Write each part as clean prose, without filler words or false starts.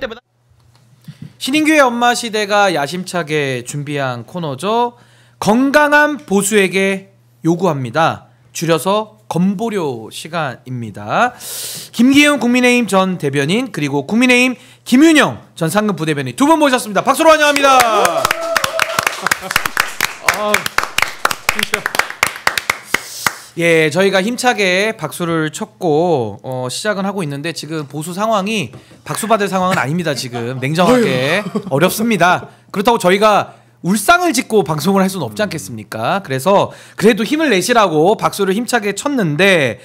때보다 신인규의 엄마 시대가 야심차게 준비한 코너죠. 건강한 보수에게 요구합니다. 줄여서 건보료 시간입니다. 김기현 국민의힘 전 대변인 그리고 국민의힘 김윤영 전 상근 부대변인 두 분 모셨습니다. 박수로 환영합니다. 예, 저희가 힘차게 박수를 쳤고 시작은 하고 있는데 지금 보수 상황이 박수 받을 상황은 아닙니다. 지금 냉정하게 어렵습니다. 그렇다고 저희가 울상을 짓고 방송을 할 수는 없지 않겠습니까? 그래서 그래도 힘을 내시라고 박수를 힘차게 쳤는데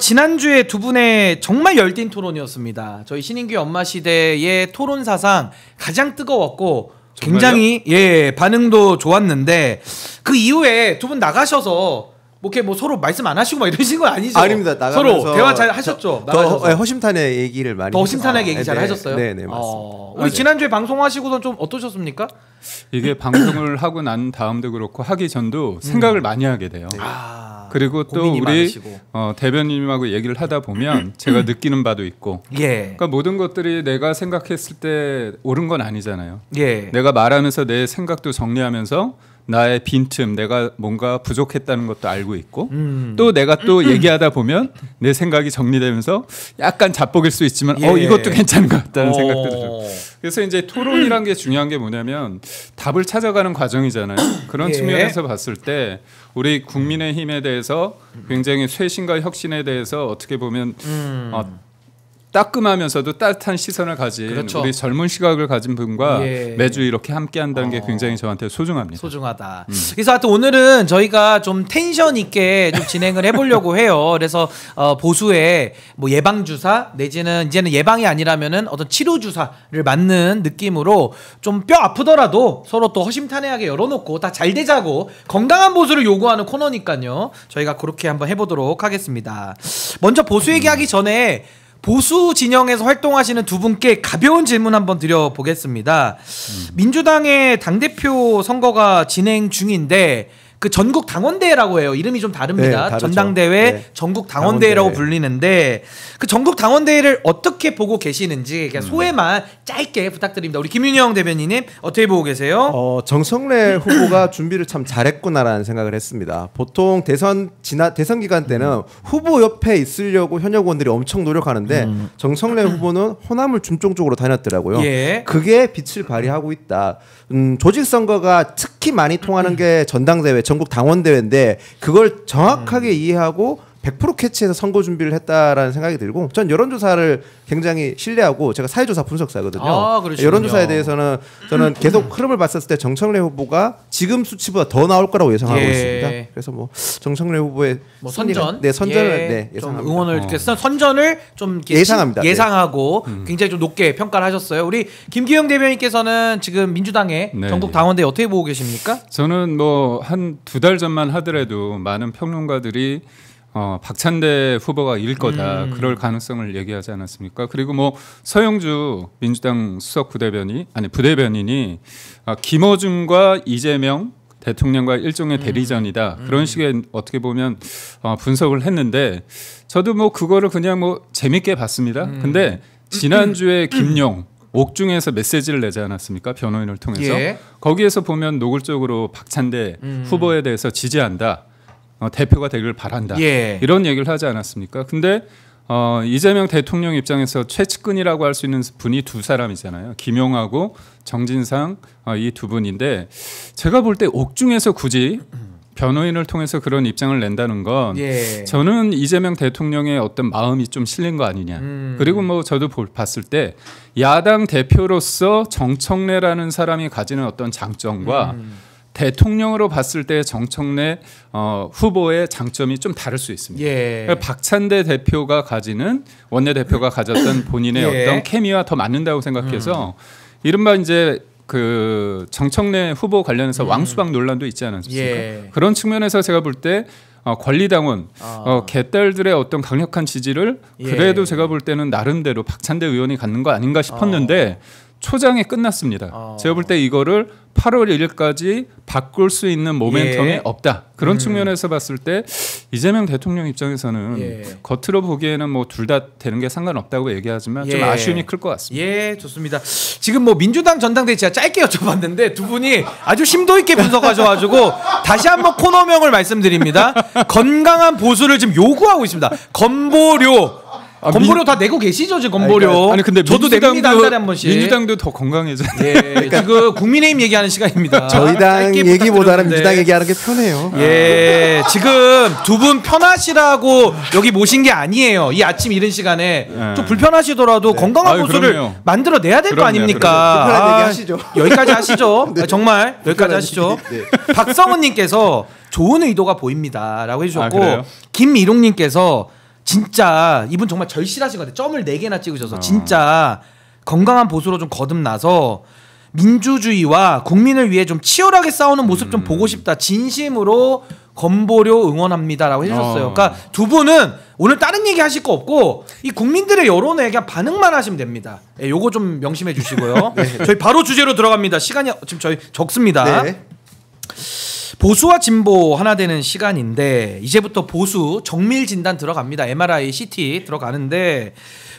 지난주에 두 분의 정말 열띤 토론이었습니다. 저희 신인규 엄마 시대의 토론 사상 가장 뜨거웠고 굉장히 예 반응도 좋았는데 그 이후에 두 분 나가셔서 뭐 서로 말씀 안 하시고 막 이러신 거 아니죠? 아닙니다. 나가면서 서로 대화 잘 하셨죠? 더 허심탄회 얘기를 많이 더 허심탄회하게 얘기 잘 하셨어요? 네네 맞습니다. 우리 지난주에 방송하시고선 좀 어떠셨습니까? 이게 방송을 하고 난 다음도 그렇고 하기 전도 생각을 많이 하게 돼요. 네. 그리고 또 우리 대변인님하고 얘기를 하다 보면 제가 느끼는 바도 있고 예. 그러니까 모든 것들이 내가 생각했을 때 옳은 건 아니잖아요. 예. 내가 말하면서 내 생각도 정리하면서 나의 빈틈, 내가 뭔가 부족했다는 것도 알고 있고 또 내가 또 얘기하다 보면 내 생각이 정리되면서 약간 자뻑일 수 있지만 예. 이것도 괜찮은 것 같다는 생각도 들어요. 그래서 이제 토론이란 게 중요한 게 뭐냐면 답을 찾아가는 과정이잖아요. 그런 예. 측면에서 봤을 때 우리 국민의힘에 대해서 굉장히 쇄신과 혁신에 대해서 어떻게 보면 따끔하면서도 따뜻한 시선을 가진 그렇죠. 우리 젊은 시각을 가진 분과 예. 매주 이렇게 함께한다는 게 굉장히 저한테 소중합니다. 소중하다. 그래서 하여튼 오늘은 저희가 좀 텐션 있게 좀 진행을 해보려고 해요. 그래서 보수의 뭐 예방 주사 내지는 이제는 예방이 아니라면은 어떤 치료 주사를 맞는 느낌으로 좀 뼈 아프더라도 서로 또 허심탄회하게 열어놓고 다 잘 되자고 건강한 보수를 요구하는 코너니까요. 저희가 그렇게 한번 해보도록 하겠습니다. 먼저 보수 얘기하기 전에. 보수 진영에서 활동하시는 두 분께 가벼운 질문 한번 드려보겠습니다. 민주당의 당대표 선거가 진행 중인데 그 전국 당원대회라고 해요. 이름이 좀 다릅니다. 네, 전당대회, 네. 전국 당원대회라고 당원대회. 불리는데 그 전국 당원대회를 어떻게 보고 계시는지 그냥 소회만 짧게 부탁드립니다. 우리 김윤영 대변인님 어떻게 보고 계세요? 정성래 후보가 준비를 참 잘했구나라는 생각을 했습니다. 보통 대선 기간 때는 후보 옆에 있으려고 현역 의원들이 엄청 노력하는데 정성래 후보는 호남을 중점적으로 다녔더라고요. 예. 그게 빛을 발휘하고 있다. 조직 선거가 특히 많이 통하는 게 전당대회, 전국 당원대회인데 그걸 정확하게 이해하고 100% 캐치해서 선거 준비를 했다라는 생각이 들고 전 여론조사를 굉장히 신뢰하고 제가 사회조사 분석사거든요. 여론조사에 대해서는 저는 계속 흐름을 봤었을 때 정청래 후보가 지금 수치보다 더 나올 거라고 예상하고 있습니다. 그래서 뭐 정청래 후보의 선전, 선전을 좀 응원을 선전을 좀 예상합니다. 예상하고 굉장히 좀 높게 평가를 하셨어요. 우리 김기영 대변인께서는 지금 민주당의 전국 당원대 어떻게 보고 계십니까? 저는 뭐 한 2달 전만 하더라도 많은 평론가들이 박찬대 후보가 이길 거다 그럴 가능성을 얘기하지 않았습니까? 그리고 뭐 서영주 민주당 수석 부대변인이 김어준과 이재명 대통령과 일종의 대리전이다 그런 식의 어떻게 보면 분석을 했는데 저도 뭐 그거를 그냥 뭐 재밌게 봤습니다. 근데 지난주에 김용 옥중에서 메시지를 내지 않았습니까? 변호인을 통해서 거기에서 보면 노골적으로 박찬대 후보에 대해서 지지한다. 대표가 되길 바란다. 이런 얘기를 하지 않았습니까? 근데 이재명 대통령 입장에서 최측근이라고 할 수 있는 분이 두 사람이잖아요. 김용하고 정진상 이 두 분인데 제가 볼 때 옥중에서 굳이 변호인을 통해서 그런 입장을 낸다는 건 저는 이재명 대통령의 어떤 마음이 좀 실린 거 아니냐. 그리고 뭐 저도 봤을 때 야당 대표로서 정청래라는 사람이 가지는 어떤 장점과 대통령으로 봤을 때 정청래 후보의 장점이 좀 다를 수 있습니다. 박찬대 대표가 가지는 원내대표가 가졌던 본인의 어떤 케미와 더 맞는다고 생각해서 이른바 이제 그 정청래 후보 관련해서 왕수박 논란도 있지 않았습니까? 그런 측면에서 제가 볼 때 권리당원 개딸들의 어떤 강력한 지지를 그래도 제가 볼 때는 나름대로 박찬대 의원이 갖는 거 아닌가 싶었는데 초장에 끝났습니다. 제가 볼 때 이거를 8월 1일까지 바꿀 수 있는 모멘텀이 없다. 그런 측면에서 봤을 때 이재명 대통령 입장에서는 겉으로 보기에는 뭐 둘 다 되는 게 상관없다고 얘기하지만 좀 아쉬움이 클 것 같습니다. 예, 좋습니다. 지금 뭐 민주당 전당대회 제가 짧게 여쭤봤는데 두 분이 아주 심도 있게 분석하셔가지고 다시 한번 코너명을 말씀드립니다. 건강한 보수를 지금 요구하고 있습니다. 건보료. 건보료 다 내고 계시죠 지금 건보료. 아니 근데 저도 냅니다 한 달에 한 번씩. 민주당도 더 건강해져요. 예, 지금 국민의힘 얘기하는 시간입니다. 저희 당 얘기보다는 민주당 얘기하는 게 편해요. 예, 지금 두 분 편하시라고 여기 모신 게 아니에요. 이 아침 이른 시간에 좀 불편하시더라도 건강한 보수를 만들어 내야 될 거 아닙니까? 불편한 얘기 하시죠. 여기까지 하시죠. 정말 여기까지 하시죠. 박성은님께서 좋은 의도가 보입니다라고 해주셨고 김미롱님께서 진짜 이분 정말 절실하신 것 같아요. 점을 4개나 찍으셔서 진짜 건강한 보수로 좀 거듭나서 민주주의와 국민을 위해 좀 치열하게 싸우는 모습 좀 보고 싶다. 진심으로 건보료 응원합니다라고 해주셨어요. 그러니까 두 분은 오늘 다른 얘기 하실 거 없고 이 국민들의 여론에 그냥 반응만 하시면 됩니다. 예, 요거 좀 명심해 주시고요. 저희 바로 주제로 들어갑니다. 시간이 지금 저희 적습니다. 네. 보수와 진보 하나 되는 시간인데 이제부터 보수 정밀 진단 들어갑니다. MRI, CT 들어가는데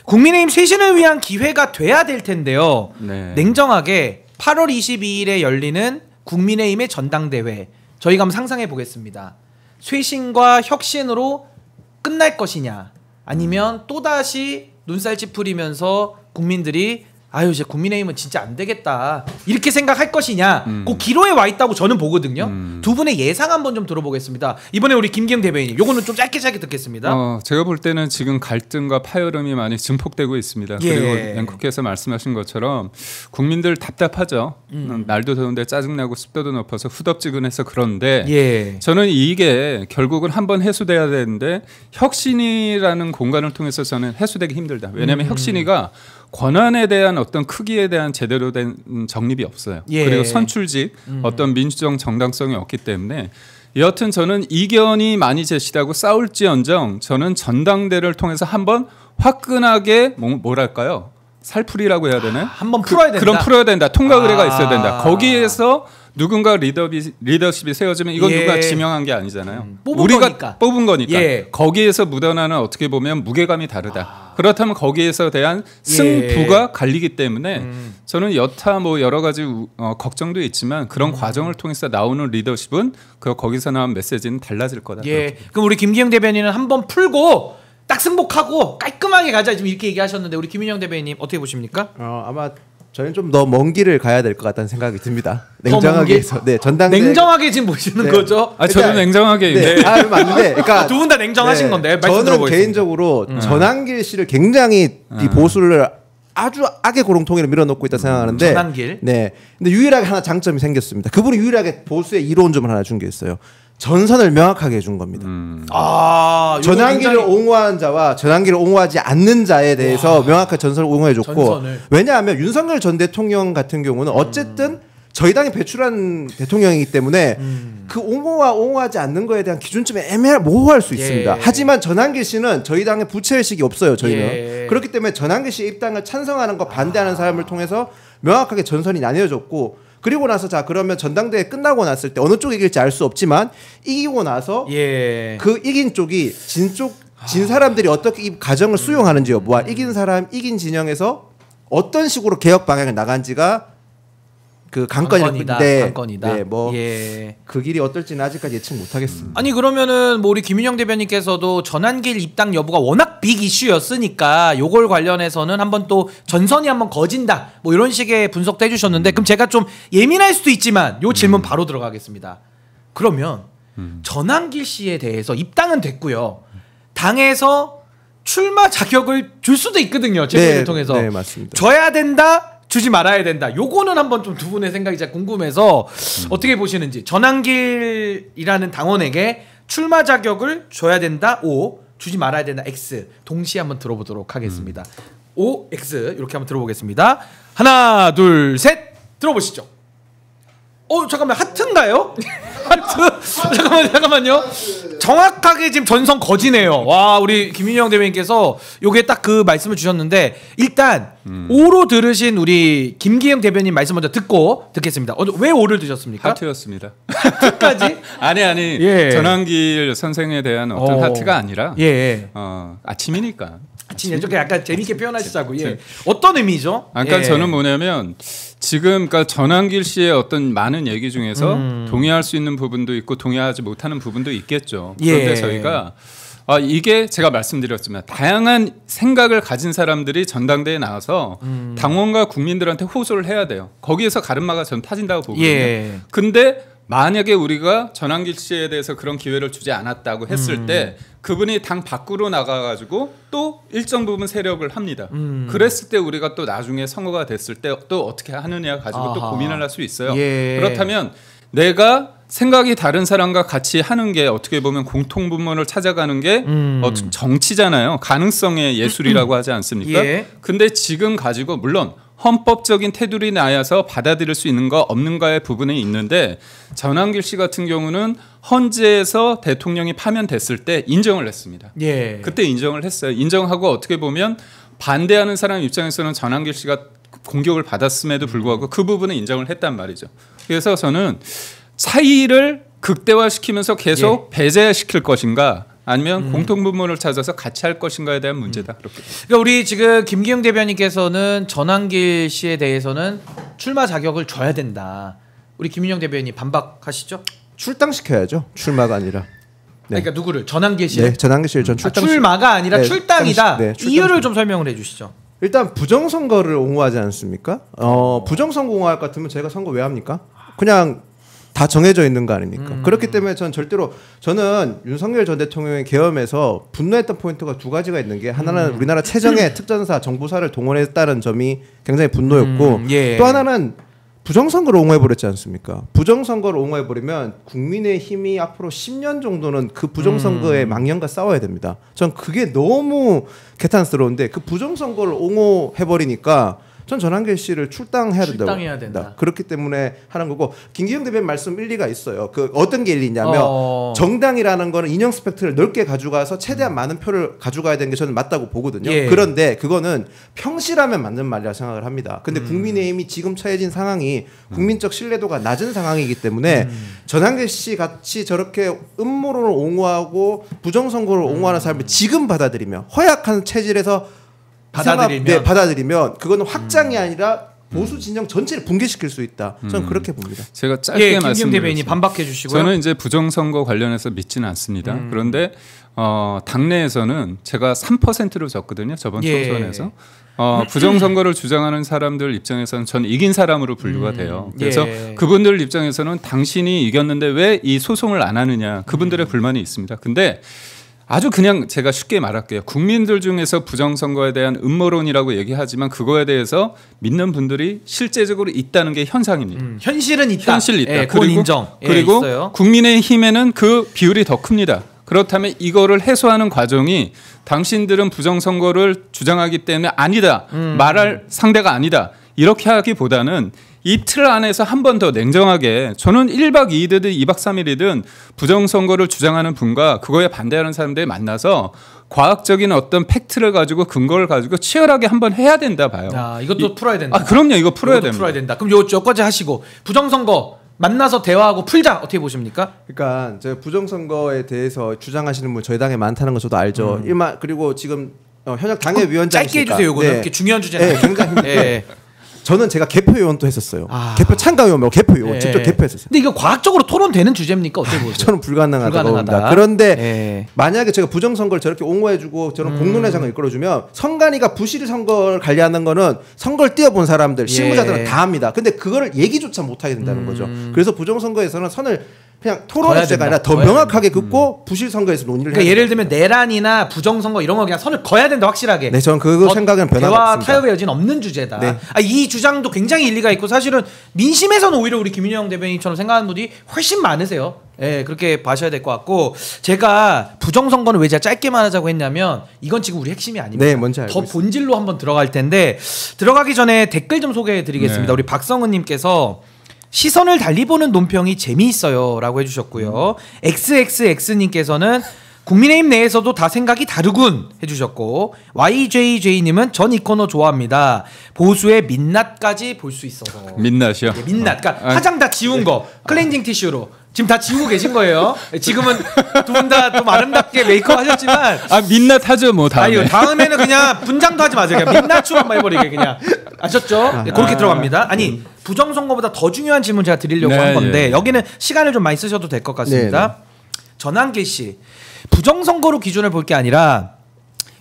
국민의힘 쇄신을 위한 기회가 돼야 될 텐데요. 냉정하게 8월 22일에 열리는 국민의힘의 전당대회 저희가 한번 상상해 보겠습니다. 쇄신과 혁신으로 끝날 것이냐 아니면 또다시 눈살 찌푸리면서 국민들이 아유 이제 국민의힘은 진짜 안 되겠다 이렇게 생각할 것이냐 그 기로에 와 있다고 저는 보거든요. 두 분의 예상 한번 좀 들어보겠습니다. 이번에 우리 김기영 대변인님 요거는 좀 짧게 듣겠습니다. 제가 볼 때는 지금 갈등과 파열음이 많이 증폭되고 있습니다. 그리고 앵커께서 말씀하신 것처럼 국민들 답답하죠. 날도 더운데 짜증나고 습도도 높아서 후덥지근해서 그런데 저는 이게 결국은 한번 해소돼야 되는데 혁신이라는 공간을 통해서 저는 해소되기 힘들다. 왜냐하면 혁신이가 권한에 대한 어떤 크기에 대한 제대로 된 정립이 없어요. 그리고 선출직 어떤 민주적 정당성이 없기 때문에 여하튼 저는 이견이 많이 제시되고 싸울지언정 저는 전당대를 통해서 한번 화끈하게 뭐랄까요? 살풀이라고 해야 되나? 한번 풀어야 된다. 그럼 풀어야 된다. 통과 의례가 있어야 된다. 거기에서 누군가 리더십이 세워지면 이건 누가 지명한 게 아니잖아요. 우리가 뽑은 거니까. 거기에서 묻어나는 어떻게 보면 무게감이 다르다. 그렇다면 거기에서 대한 승부가 갈리기 때문에 저는 여타 뭐 여러 가지 걱정도 있지만 그런 과정을 통해서 나오는 리더십은 거기서 나온 메시지는 달라질 거다. 그럼 우리 김기영 대변인은 한번 풀고 딱 승복하고 깔끔하게 가자 지금 이렇게 얘기하셨는데 우리 김윤영 대변인님 어떻게 보십니까? 아마 저는 좀 더 먼 길을 가야 될 것 같다는 생각이 듭니다. 냉정하게 해서 전당대 냉정하게 지금 보시는 거죠? 저는 냉정하게 맞는데, 그러니까 두 분 다 냉정하신 건데 말씀 저는 개인적으로 전한길 씨를 굉장히 이 보수를 아주 악의 고롱통이로 밀어넣고 있다 생각하는데 전한길. 근데 유일하게 하나 장점이 생겼습니다. 그분이 유일하게 보수의 이로운점을 하나 준 게 있어요. 전선을 명확하게 해준 겁니다. 전환기를 옹호하는 자와 전환기를 옹호하지 않는 자에 대해서 명확하게 전선을 옹호해줬고 왜냐하면 윤석열 전 대통령 같은 경우는 어쨌든 저희 당이 배출한 대통령이기 때문에 그 옹호와 옹호하지 않는 거에 대한 기준점이 모호할 수 있습니다. 하지만 전환기 씨는 저희 당의 부채의식이 없어요. 저희는 그렇기 때문에 전환기 씨의 입당을 찬성하는 거 반대하는 사람을 통해서 명확하게 전선이 나뉘어졌고 그리고 나서 자 그러면 전당대회 끝나고 났을 때 어느 쪽이 이길지 알 수 없지만 이기고 나서 그 이긴 쪽이 진 사람들이 어떻게 이 과정을 수용하는지 여부와 이긴 사람 이긴 진영에서 어떤 식으로 개혁 방향을 나간지가 그 관건이다. 그 길이 어떨지는 아직까지 예측 못하겠습니다. 아니 그러면은 뭐 우리 김윤영 대변인께서도 전환길 입당 여부가 워낙 빅 이슈였으니까 요걸 관련해서는 한번 또 전선이 한번 거진다 뭐 이런 식의 분석도 해주셨는데 그럼 제가 좀 예민할 수도 있지만 요 질문 바로 들어가겠습니다. 그러면 전환길 씨에 대해서 입당은 됐고요. 당에서 출마 자격을 줄 수도 있거든요. 제도를 통해서. 네, 맞습니다. 줘야 된다. 주지 말아야 된다. 요거는 한번 좀 두 분의 생각이 진짜 궁금해서 어떻게 보시는지. 전환길이라는 당원에게 출마 자격을 줘야 된다. O. 주지 말아야 된다. X. 동시에 한번 들어보도록 하겠습니다. O, X 이렇게 한번 들어보겠습니다. 하나, 둘, 셋 들어보시죠. 잠깐만 하트인가요? 잠깐만요. 정확하게 지금 전성 거지네요. 와, 우리 김윤영 대변인께서 요게 딱 그 말씀을 주셨는데 일단 오로 들으신 우리 김기영 대변인 말씀 먼저 듣겠습니다. 왜 오를 드셨습니까? 하트였습니다. 하트까지? 아니 예. 전환길 선생에 대한 어떤 하트가 아니라 예. 아침이니까. 아침 이렇게 약간 재밌게 표현하시자고. 예. 어떤 의미죠? 그러니까 예. 저는 뭐냐면 지금 그러니까 전환길 씨의 어떤 많은 얘기 중에서 동의할 수 있는 부분도 있고 동의하지 못하는 부분도 있겠죠. 그런데 예. 저희가 이게 제가 말씀드렸지만 다양한 생각을 가진 사람들이 전당대회에 나와서 당원과 국민들한테 호소를 해야 돼요. 거기에서 가름마가 전 타진다고 보거든요. 예. 근데 만약에 우리가 전환길 씨에 대해서 그런 기회를 주지 않았다고 했을 때 그분이 당 밖으로 나가가지고 또 일정 부분 세력을 합니다. 그랬을 때 우리가 또 나중에 선거가 됐을 때 또 어떻게 하느냐 가지고 또 고민을 할 수 있어요. 예. 그렇다면 내가 생각이 다른 사람과 같이 하는 게 어떻게 보면 공통분모를 찾아가는 게 정치잖아요. 가능성의 예술이라고 하지 않습니까? 예. 근데 지금 가지고 물론 헌법적인 테두리 나야서 받아들일 수 있는 거 없는가의 부분이 있는데 전환길 씨 같은 경우는 헌재에서 대통령이 파면됐을 때 인정을 했습니다. 예. 그때 인정을 했어요. 인정하고 어떻게 보면 반대하는 사람 입장에서는 전환길 씨가 공격을 받았음에도 불구하고 그 부분은 인정을 했단 말이죠. 그래서 저는 차이를 극대화시키면서 계속 배제시킬 것인가 아니면 공통분모를 찾아서 같이 할 것인가에 대한 문제다. 그렇게. 그러니까 우리 지금 김기영 대변인께서는 전환길 씨에 대해서는 출마 자격을 줘야 된다. 우리 김윤영 대변인이 반박하시죠? 출당시켜야죠. 출마가 아니라. 네. 그러니까 누구를? 전환길 씨. 네, 전환길 씨를 전 출마가 아니라 네, 출당이다. 네, 출당. 이유를 좀 설명을 해주시죠. 일단 부정선거를 옹호하지 않습니까? 부정선거 옹호할 것 같으면 저희가 선거 왜 합니까? 그냥 다 정해져 있는 거 아닙니까? 그렇기 때문에 저는 윤석열 전 대통령의 계엄에서 분노했던 포인트가 두 가지가 있는 게 하나는 우리나라 최정예 특전사 정부사를 동원했다는 점이 굉장히 분노였고 예. 또 하나는 부정선거를 옹호해버렸지 않습니까? 부정선거를 옹호해버리면 국민의힘이 앞으로 10년 정도는 그 부정선거의 망령과 싸워야 됩니다. 전 그게 너무 개탄스러운데 그 부정선거를 옹호해버리니까 전 전환길 씨를 출당해야 된다. 그렇기 때문에 하는 거고 김기영 대변인 말씀 일리가 있어요. 그 어떤 게 일리냐면 정당이라는 거는 인형 스펙트를 넓게 가져가서 최대한 많은 표를 가져가야 되는 게 저는 맞다고 보거든요. 예. 그런데 그거는 평시라면 맞는 말이라 생각을 합니다. 근데 국민의힘이 지금 처해진 상황이 국민적 신뢰도가 낮은 상황이기 때문에 전환길 씨 같이 저렇게 음모론을 옹호하고 부정선거를 옹호하는 사람을 지금 받아들이면 허약한 체질에서 받아들이면 그거는 확장이 아니라 보수 진영 전체를 붕괴시킬 수 있다. 저는 그렇게 봅니다. 제가 짧게 김기영 대변인이 말씀드리겠습니다. 반박해 주시고요. 저는 이제 부정선거 관련해서 믿지는 않습니다. 그런데 당내에서는 제가 3%로 졌거든요. 저번 총선에서. 부정선거를 주장하는 사람들 입장에서는 저는 이긴 사람으로 분류가 돼요. 그래서 그분들 입장에서는 당신이 이겼는데 왜 이 소송을 안 하느냐. 그분들의 불만이 있습니다. 근데 아주 그냥 제가 쉽게 말할게요. 국민들 중에서 부정선거에 대한 음모론이라고 얘기하지만 그거에 대해서 믿는 분들이 실제적으로 있다는 게 현상입니다. 현실은 있다. 현실이 있다. 예, 그건 인정. 그리고 있어요. 국민의힘에는 그 비율이 더 큽니다. 그렇다면 이거를 해소하는 과정이 당신들은 부정선거를 주장하기 때문에 아니다. 말할 상대가 아니다. 이렇게 하기보다는 이틀 안에서 한 번 더 냉정하게 저는 1박 2일이든 2박 3일이든 부정선거를 주장하는 분과 그거에 반대하는 사람들이 만나서 과학적인 어떤 팩트를 가지고 근거를 가지고 치열하게 한번 해야 된다 봐요. 이것도 풀어야 된다. 그럼요. 이거 풀어야 됩니다. 그럼 여기까지 하시고 부정선거 만나서 대화하고 풀자 어떻게 보십니까? 그러니까 저 부정선거에 대해서 주장하시는 분 저희 당에 많다는 거 저도 알죠. 그리고 지금 현역 당협위원장 짧게 해주세요. 이거는 이렇게 중요한 주제는. 네, 굉장히 저는 제가 개표위원도 했었어요. 개표 참가위원 말고 개표위원 직접 개표했었어요. 근데 이거 과학적으로 토론되는 주제입니까? 어떻게 보세요? 저는 불가능하다고 봅니다. 그런데 만약에 제가 부정선거를 저렇게 옹호해주고 저는 공론의 장을 이끌어주면 선관위가 부실 선거를 관리하는 거는 선거를 뛰어본 사람들, 실무자들은 다 합니다. 근데 그거를 얘기조차 못하게 된다는 거죠. 그래서 부정선거에서는 선을 그냥 토론의 주제가 아니라 더 명확하게 긋고 부실 선거에서 논의를 그러니까 예를 들면 내란이나 부정선거 이런 거 그냥 선을 그어야 된다 확실하게. 네, 저는 그 생각은 변화가 대화 없습니다. 타협의 여지는 없는 주제다. 네. 이 주장도 굉장히 일리가 있고 사실은 민심에서는 오히려 우리 김윤영 대변인처럼 생각하는 분이 훨씬 많으세요. 그렇게 봐셔야 될 것 같고 제가 부정선거는 왜 제가 짧게만 하자고 했냐면 이건 지금 우리 핵심이 아닙니다. 네, 뭔지 알고 더 본질로 한번 들어갈 텐데 들어가기 전에 댓글 좀 소개해드리겠습니다. 우리 박성은님께서 시선을 달리 보는 논평이 재미있어요라고 해주셨고요. XXX님께서는 국민의힘 내에서도 다 생각이 다르군 해주셨고, YJJ님은 전 이 코너 좋아합니다. 보수의 민낯까지 볼 수 있어서. 민낯이요? 네, 민낯. 그러니까 화장 다 지운 거 클렌징 티슈로 지금 다 지우고 계신 거예요. 지금은 두 분 다 좀 아름답게 메이크업 하셨지만 민낯 하죠 뭐 다음에. 다음에는 그냥 분장도 하지 마세요. 그냥 민낯으로만 해버리게 그냥. 아셨죠? 네, 그렇게 들어갑니다. 아니 부정선거보다 더 중요한 질문 제가 드리려고 한 건데 여기는 시간을 좀 많이 쓰셔도 될 것 같습니다. 전한길 씨, 부정선거로 기준을 볼 게 아니라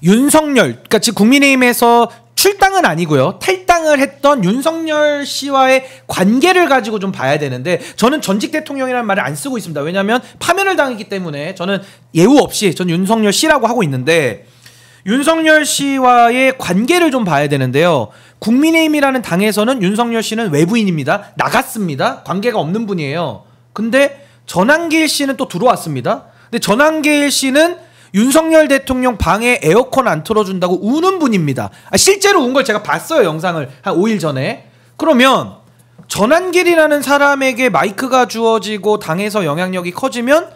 윤석열, 그러니까 지금 국민의힘에서 출당은 아니고요, 탈당을 했던 윤석열 씨와의 관계를 가지고 좀 봐야 되는데, 저는 전직 대통령이라는 말을 안 쓰고 있습니다. 왜냐하면 파면을 당했기 때문에 저는 예우 없이 전 윤석열 씨라고 하고 있는데, 윤석열 씨와의 관계를 좀 봐야 되는데요. 국민의힘이라는 당에서는 윤석열 씨는 외부인입니다. 나갔습니다. 관계가 없는 분이에요. 근데 전한길 씨는 또 들어왔습니다. 근데 전한길 씨는 윤석열 대통령 방에 에어컨 안 틀어준다고 우는 분입니다. 실제로 운 걸 제가 봤어요. 영상을 한 5일 전에. 그러면 전한길이라는 사람에게 마이크가 주어지고 당에서 영향력이 커지면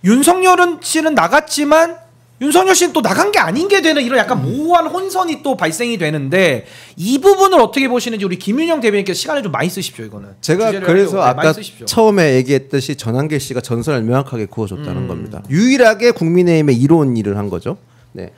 윤석열 씨는 나갔지만 윤석열 씨는 또 나간 게 아닌 게 되는 이런 약간 모호한 혼선이 또 발생이 되는데, 이 부분을 어떻게 보시는지 우리 김윤영 대변인께서 시간을 좀 많이 쓰십시오. 이거는 제가 그래서 아까 처음에 얘기했듯이 전한길 씨가 전선을 명확하게 그어줬다는 겁니다. 유일하게 국민의힘에 이로운 일을 한 거죠. 네.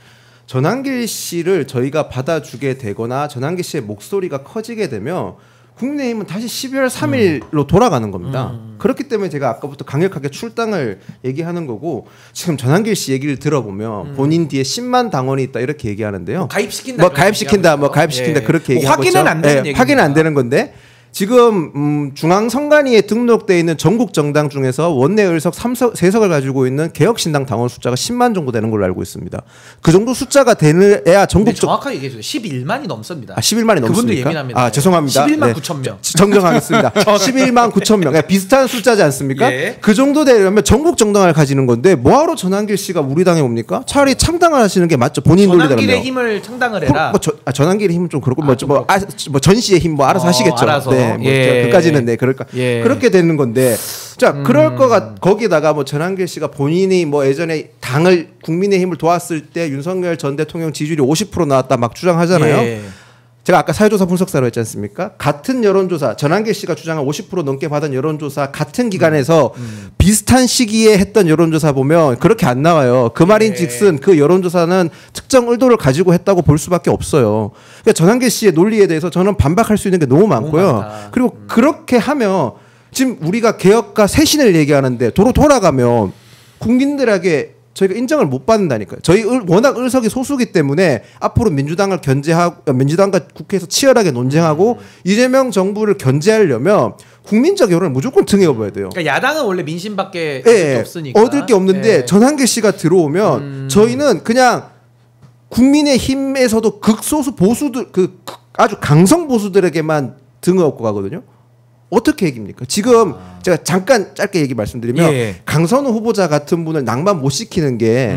전한길 씨를 저희가 받아주게 되거나 전한길 씨의 목소리가 커지게 되면 국민의힘은 다시 12월 3일로 돌아가는 겁니다. 그렇기 때문에 제가 아까부터 강력하게 출당을 얘기하는 거고, 지금 전한길 씨 얘기를 들어보면 본인 뒤에 10만 당원이 있다 이렇게 얘기하는데요. 가입시킨다, 가입시킨다 그렇게 얘기하고 확인은 안 되는 얘기입니다. 확인은 안 되는 건데, 지금 중앙선관위에 등록돼 있는 전국 정당 중에서 원내 의석 3석을 가지고 있는 개혁신당 당원 숫자가 10만 정도 되는 걸로 알고 있습니다. 그 정도 숫자가 돼야 전국 정확하게 얘기해 주세요. 11만이 넘습니다. 11만이 넘습니까? 그분도 예민합니다. 죄송합니다. 11만 9천 명. 정정하겠습니다. 11만 9천 명. 비슷한 숫자지 않습니까? 예. 그 정도 되려면 전국 정당을 가지는 건데 뭐하러 전한길 씨가 우리 당에 옵니까? 차라리 창당을 하시는 게 맞죠. 본인 논리대로면. 전한길의 힘을 창당을 해라. 전한길의 힘은 좀 그렇고 전씨의 힘 알아서 하시겠죠. 알아서. 네, 그까지는 그렇게 되는 건데, 자 그럴 거가 거기다가 전한길 씨가 본인이 예전에 당을 국민의힘을 도왔을 때 윤석열 전 대통령 지지율이 50% 나왔다 막 주장하잖아요. 제가 아까 사회조사 분석사로 했지 않습니까? 같은 여론조사, 전한길 씨가 주장한 50% 넘게 받은 여론조사 같은 기간에서 비슷한 시기에 했던 여론조사 보면 그렇게 안 나와요. 그 말인즉슨 그 여론조사는 특정 의도를 가지고 했다고 볼 수밖에 없어요. 그러니까 전한길 씨의 논리에 대해서 저는 반박할 수 있는 게 너무 많고요. 그리고 그렇게 하면 지금 우리가 개혁과 쇄신을 얘기하는데 도로 돌아가면 국민들에게 저희가 인정을 못 받는다니까요. 저희 워낙 의석이 소수기 때문에 앞으로 민주당을 견제하고, 민주당과 국회에서 치열하게 논쟁하고 이재명 정부를 견제하려면 국민적 여론을 무조건 등에 업어야 돼요. 그러니까 야당은 원래 민심밖에 얻을 게 없으니까. 얻을 게 없는데 전한길 씨가 들어오면 저희는 그냥 국민의힘에서도 극소수 보수들, 아주 강성 보수들에게만 등을 업고 가거든요. 어떻게 얘기입니까? 지금 제가 잠깐 짧게 얘기 말씀드리면 강선우 후보자 같은 분을 낙마 못 시키는 게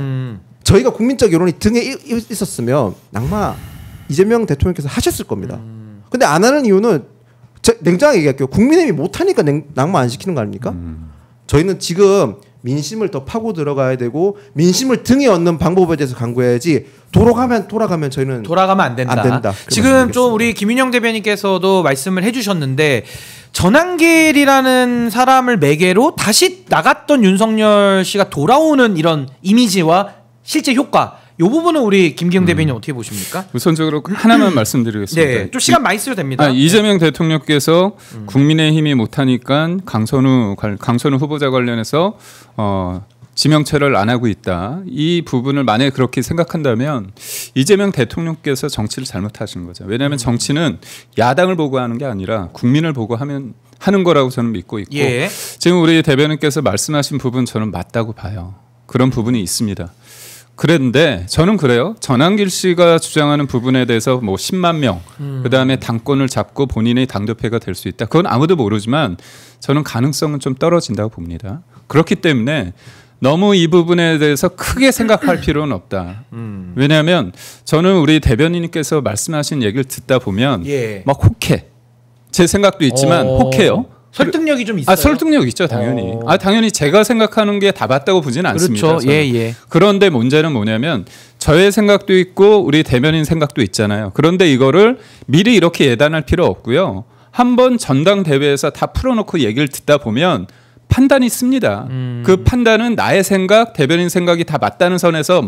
저희가 국민적 여론이 등에 있었으면 낙마 이재명 대통령께서 하셨을 겁니다. 근데 안 하는 이유는 냉정하게 얘기할게요. 국민의힘이 못하니까 낙마 안 시키는 거 아닙니까? 저희는 지금 민심을 더 파고 들어가야 되고 민심을 등에 얻는 방법에 대해서 강구해야지 돌아가면 저희는 돌아가면 안 된다. 지금 좀 우리 김윤영 대변인께서도 말씀을 해주셨는데, 전한길이라는 사람을 매개로 다시 나갔던 윤석열 씨가 돌아오는 이런 이미지와 실제 효과, 이 부분은 우리 김기영 대변인 어떻게 보십니까? 우선적으로 하나만 말씀드리겠습니다. 네, 좀 시간 많이 써도 됩니다. 이재명 대통령께서 국민의힘이 못하니까 강선우 후보자 관련해서 지명체를 안 하고 있다. 이 부분을 만약에 그렇게 생각한다면 이재명 대통령께서 정치를 잘못하신 거죠. 왜냐하면 정치는 야당을 보고 하는 게 아니라 국민을 보고 하는 거라고 저는 믿고 있고, 지금 우리 대변인께서 말씀하신 부분 저는 맞다고 봐요. 그런 부분이 있습니다. 그런데 저는 그래요. 전한길 씨가 주장하는 부분에 대해서 10만 명, 그다음에 당권을 잡고 본인의 당대표가 될 수 있다. 그건 아무도 모르지만 저는 가능성은 좀 떨어진다고 봅니다. 그렇기 때문에 너무 이 부분에 대해서 크게 생각할 필요는 없다. 왜냐하면 저는 우리 대변인님께서 말씀하신 얘기를 듣다 보면 막 혹해. 제 생각도 있지만 혹해요. 설득력이 좀 있어요. 설득력 있죠, 당연히. 당연히 제가 생각하는 게 다 맞다고 보지는 않습니다. 그렇죠. 예. 그런데 문제는 뭐냐면 저의 생각도 있고 우리 대변인 생각도 있잖아요. 그런데 이거를 미리 이렇게 예단할 필요 없고요. 한번 전당대회에서 다 풀어놓고 얘기를 듣다 보면 판단이 씁니다. 그 판단은 나의 생각, 대변인 생각이 다 맞다는 선에서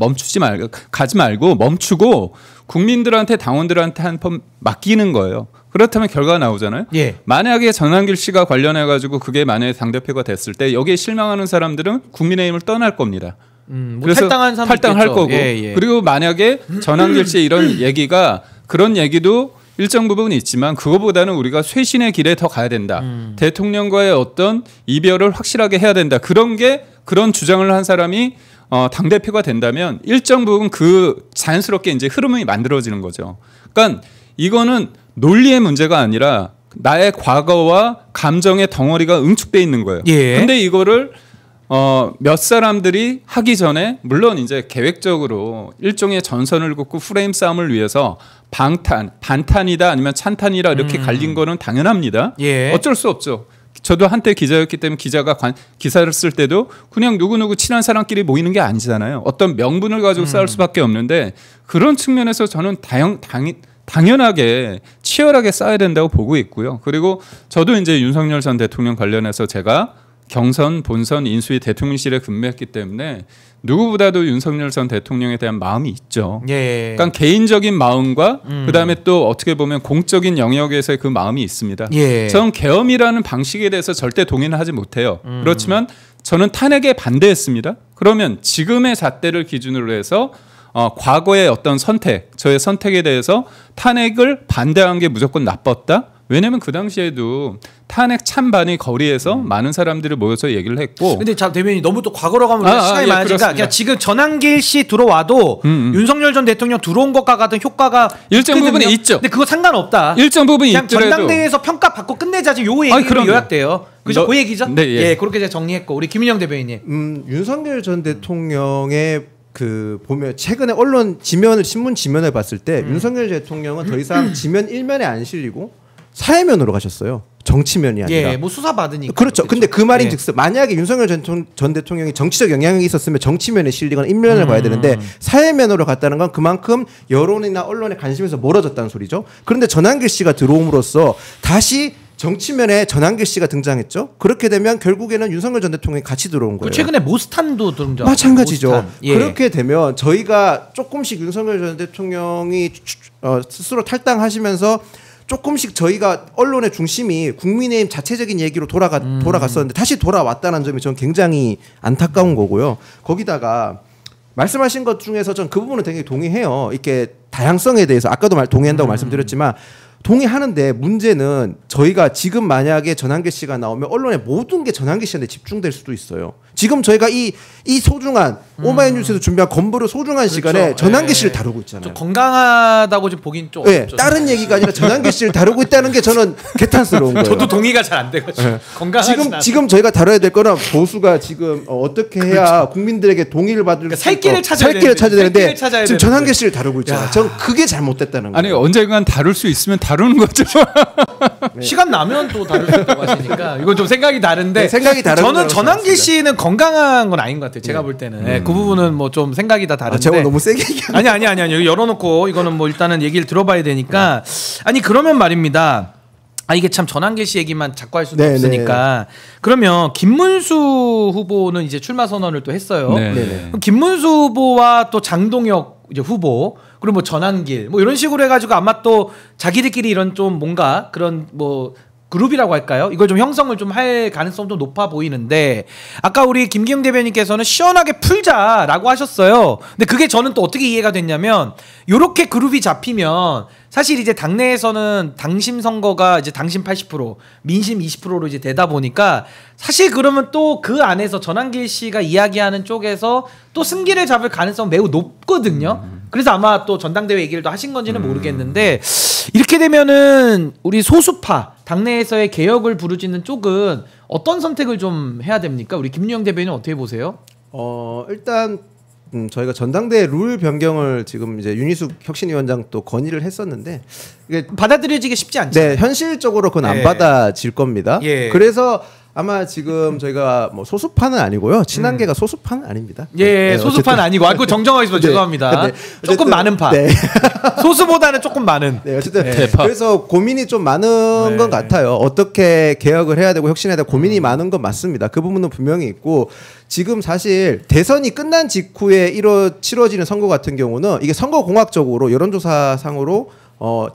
가지 말고 멈추고 국민들한테 당원들한테 한 번 맡기는 거예요. 그렇다면 결과가 나오잖아요. 예. 만약에 전환길 씨가 관련해 가지고 그게 만약에 당대표가 됐을 때 여기에 실망하는 사람들은 국민의힘을 떠날 겁니다. 뭐 탈당한 사람도 탈당할 있겠죠. 거고 예. 그리고 만약에 전환길 씨의 이런 얘기가 그런 얘기도 일정 부분은 있지만 그거보다는 우리가 쇄신의 길에 더 가야 된다. 대통령과의 어떤 이별을 확실하게 해야 된다. 그런 주장을 한 사람이 당대표가 된다면 일정 부분 그 자연스럽게 이제 흐름이 만들어지는 거죠. 그러니까 이거는 논리의 문제가 아니라 나의 과거와 감정의 덩어리가 응축돼 있는 거예요. 예. 근데 이거를 몇 사람들이 하기 전에 물론 이제 계획적으로 일종의 전선을 긋고 프레임 싸움을 위해서 반탄이다 아니면 찬탄이라 이렇게 갈린 거는 당연합니다. 예. 어쩔 수 없죠. 저도 한때 기자였기 때문에 기자가 기사를 쓸 때도 그냥 누구누구 친한 사람끼리 모이는 게 아니잖아요. 어떤 명분을 가지고 싸울 수밖에 없는데 그런 측면에서 저는 당연하게 치열하게 싸워야 된다고 보고 있고요. 그리고 저도 이제 윤석열 전 대통령 관련해서 제가 경선, 본선, 인수위 대통령실에 근무했기 때문에 누구보다도 윤석열 전 대통령에 대한 마음이 있죠. 예. 그러니까 개인적인 마음과 그다음에 또 어떻게 보면 공적인 영역에서의 그 마음이 있습니다. 예. 저는 계엄이라는 방식에 대해서 절대 동의는 하지 못해요. 그렇지만 저는 탄핵에 반대했습니다. 그러면 지금의 잣대를 기준으로 해서 과거의 어떤 저의 선택에 대해서 탄핵을 반대한 게 무조건 나빴다? 왜냐하면 그 당시에도 탄핵 찬반이 거리에서 많은 사람들이 모여서 얘기를 했고. 근데 자 대변인 너무 또 과거로 가면 시간이 많아지니까 그냥 지금 전환길 씨 들어와도 윤석열 전 대통령 들어온 것과 같은 효과가 일정 부분이 있죠. 근데 그거 상관없다. 일정 부분이 그냥 있더라도 전당대회에서 평가받고 끝내자지 요 얘기로 요약돼요. 그죠? 그 얘기죠? 네, 예, 그렇게 제가 정리했고 우리 김민영 대변인님. 윤석열 전 대통령의 보면 최근에 신문 지면을 봤을 때 윤석열 대통령은 더 이상 지면 1면에 안 실리고 사회면으로 가셨어요. 정치면이 아니라. 예, 뭐 수사 받으니까. 그렇죠. 근데 그 말인즉슨 만약에 윤석열 전 대통령이 정치적 영향력이 있었으면 정치면에 실리거나 인면을 봐야 되는데 사회면으로 갔다는 건 그만큼 여론이나 언론의 관심에서 멀어졌다는 소리죠. 그런데 전환길 씨가 들어옴으로써 다시 정치면에 전환길 씨가 등장했죠. 그렇게 되면 결국에는 윤석열 전 대통령이 같이 들어온 거예요. 최근에 모스탄도 등장. 마찬가지죠. 모스탄. 예. 그렇게 되면 저희가 조금씩 윤석열 전 대통령이 스스로 탈당하시면서 조금씩 저희가 언론의 중심이 국민의힘 자체적인 얘기로 돌아갔었는데 다시 돌아왔다는 점이 저는 굉장히 안타까운 거고요. 거기다가 말씀하신 것 중에서 전 그 부분은 되게 동의해요. 이렇게 다양성에 대해서 아까도 동의한다고 말씀드렸지만 동의하는데 문제는 저희가 지금 만약에 전환길 씨가 나오면 언론의 모든 게 전환길 씨한테 집중될 수도 있어요. 지금 저희가 이 소중한 오마이뉴스에서 준비한 건보료 소중한 시간에 전환길 씨를 다루고 있잖아요. 좀 건강하다고 좀 보긴 좀 네, 다른 얘기가 아니라 전환길 씨를 다루고 있다는 게 저는 개탄스러운 거예요. 저도 동의가 잘 안 돼가지고 건강하지 지금 저희가 다뤄야 될 거는 보수가 지금 어떻게 해야 국민들에게 동의를 받을 그러니까 살 길을 찾아야 되는데 지금 전환길 씨를 다루고 있잖아요. 저는 그게 잘못됐다는 거예요. 아니 언젠간 다룰 수 있으면 다루는 거죠. 시간 나면 또 다룰 수 있다고 하시니까 이건 좀 생각이 다른데 네, 생각이 다른 저는 전환길 씨는 건강한 건 아닌 것 같아요. 제가 볼 때는 그 부분은 뭐 좀 생각이 다 다른데. 제가 너무 세게 얘기하는. 아니 열어놓고 이거는 뭐 일단은 얘기를 들어봐야 되니까 아니 그러면 말입니다. 이게 참 전환길 씨 얘기만 자꾸 할 수는 없으니까 그러면 김문수 후보는 이제 출마 선언을 또 했어요. 그럼 김문수 후보와 또 장동혁 이제 후보 그리고 뭐 전환길 뭐 이런 식으로 해가지고 아마 또 자기들끼리 이런 좀 뭔가 그런 뭐 그룹이라고 할까요? 이걸 좀 형성을 좀 할 가능성도 높아 보이는데 아까 우리 김기영 대변인께서는 시원하게 풀자라고 하셨어요. 근데 그게 저는 또 어떻게 이해가 됐냐면 요렇게 그룹이 잡히면 사실 이제 당내에서는 당심 선거가 이제 당심 80% 민심 20%로 이제 되다 보니까 사실 그러면 또 그 안에서 전환길 씨가 이야기하는 쪽에서 또 승기를 잡을 가능성 매우 높거든요. 그래서 아마 또 전당대회 얘기를 또 하신 건지는 모르겠는데 이렇게 되면은 우리 소수파 당내에서의 개혁을 부르짖는 쪽은 어떤 선택을 좀 해야 됩니까? 우리 김유영 대변인 어떻게 보세요? 일단 저희가 전당대회 룰 변경을 지금 이제 윤희숙 혁신위원장 또 건의를 했었는데 이게 받아들여지기 쉽지 않죠. 네, 현실적으로 그건 안 예. 받아질 겁니다. 예. 그래서 아마 지금 저희가 뭐 소수파는 아니고요. 친한계가 소수파는 아닙니다. 예, 네, 소수파는 아니고 그 정정하겠습니다. 네. 죄송합니다. 네. 조금 어쨌든, 많은 파. 네. 소수보다는 조금 많은. 네, 어쨌든 대파. 그래서 고민이 좀 많은 네. 것 같아요. 어떻게 개혁을 해야 되고 혁신해야 되고 고민이 많은 건 맞습니다. 그 부분은 분명히 있고 지금 사실 대선이 끝난 직후에 치러지는 선거 같은 경우는 이게 선거공학적으로 여론조사상으로